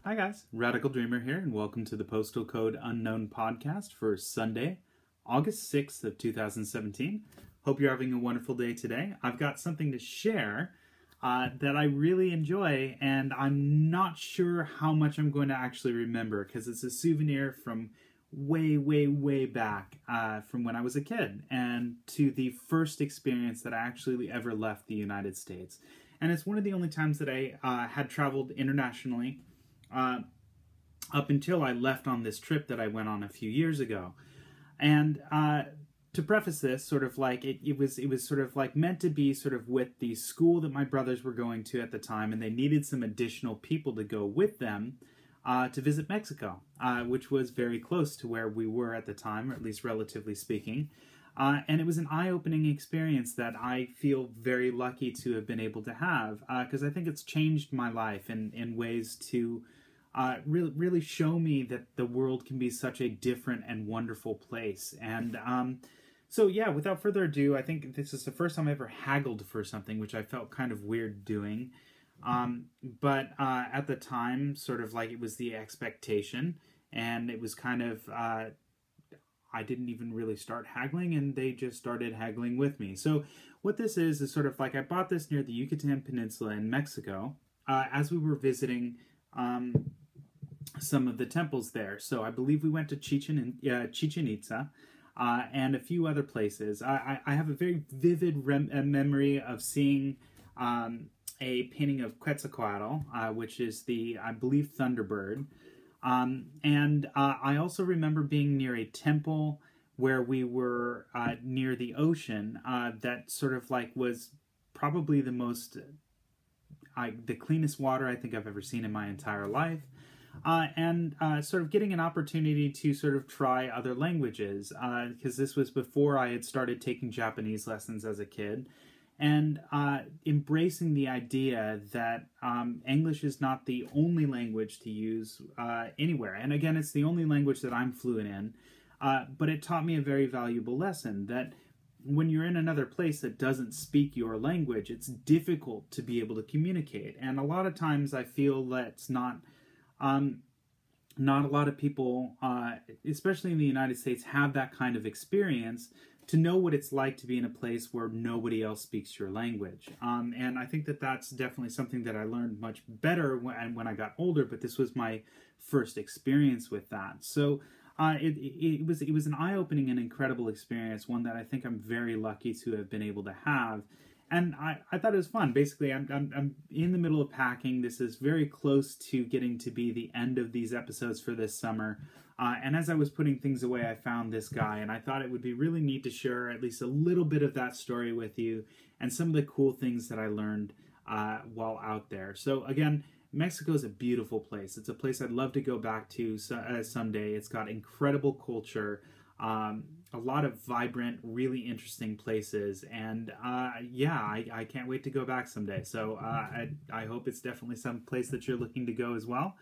Hi guys, Radical Dreamer here, and welcome to the Postal Code Unknown podcast for Sunday, August 6th of 2017. Hope you're having a wonderful day today. I've got something to share that I really enjoy, and I'm not sure how much I'm going to actually remember because it's a souvenir from way back from when I was a kid and to the first experience that I actually ever left the United States. And it's one of the only times that I had traveled internationally up until I left on this trip that I went on a few years ago. And to preface this, sort of like it was sort of like meant to be sort of with the school that my brothers were going to at the time, and they needed some additional people to go with them to visit Mexico, which was very close to where we were at the time, or at least relatively speaking. And it was an eye-opening experience that I feel very lucky to have been able to have, because I think it's changed my life in ways to really show me that the world can be such a different and wonderful place. And so yeah, without further ado, I think this is the first time I ever haggled for something, which I felt kind of weird doing. But at the time, sort of like it was the expectation, and it was kind of... I didn't even really start haggling, and they just started haggling with me. So what this is sort of like I bought this near the Yucatan Peninsula in Mexico as we were visiting some of the temples there. So I believe we went to Chichen Itza and a few other places. I have a very vivid memory of seeing a painting of Quetzalcoatl, which is the, I believe, Thunderbird. And I also remember being near a temple where we were near the ocean that sort of like was probably the most, the cleanest water I think I've ever seen in my entire life. And sort of getting an opportunity to sort of try other languages, because this was before I had started taking Japanese lessons as a kid. And embracing the idea that English is not the only language to use anywhere. And again, it's the only language that I'm fluent in. But it taught me a very valuable lesson that when you're in another place that doesn't speak your language, it's difficult to be able to communicate. And a lot of times I feel that it's not a lot of people, especially in the United States, have that kind of experience to know what it's like to be in a place where nobody else speaks your language. And I think that that's definitely something that I learned much better when I got older, but this was my first experience with that. So it was an eye-opening and incredible experience, one that I think I'm very lucky to have been able to have. And I thought it was fun. Basically, I'm in the middle of packing. This is very close to getting to be the end of these episodes for this summer. And as I was putting things away, I found this guy, and I thought it would be really neat to share at least a little bit of that story with you and some of the cool things that I learned while out there. So again, Mexico is a beautiful place. It's a place I'd love to go back to someday. It's got incredible culture, a lot of vibrant, really interesting places, and yeah, I can't wait to go back someday. So I hope it's definitely some place that you're looking to go as well.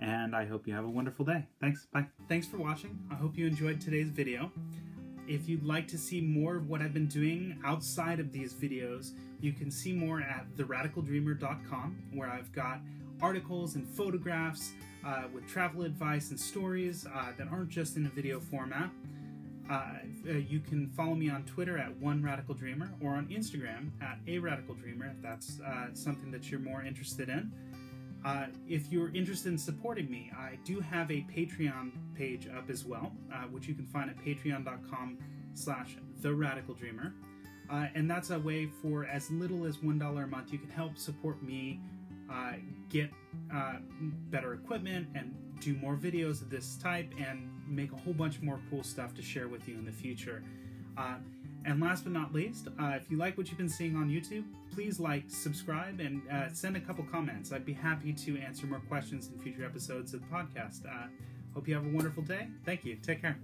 And I hope you have a wonderful day. Thanks. Bye. Thanks for watching. I hope you enjoyed today's video. If you'd like to see more of what I've been doing outside of these videos, you can see more at theradicaldreamer.com, where I've got articles and photographs with travel advice and stories that aren't just in a video format. You can follow me on Twitter at @OneRadicalDreamer or on Instagram at @ARadicalDreamer if that's something that you're more interested in. If you're interested in supporting me, I do have a Patreon page up as well, which you can find at patreon.com/TheRadicalDreamer. And that's a way for as little as $1 a month, you can help support me get better equipment and do more videos of this type and make a whole bunch more cool stuff to share with you in the future. And last but not least, if you like what you've been seeing on YouTube, please like, subscribe, and send a couple comments. I'd be happy to answer more questions in future episodes of the podcast. Hope you have a wonderful day. Thank you. Take care.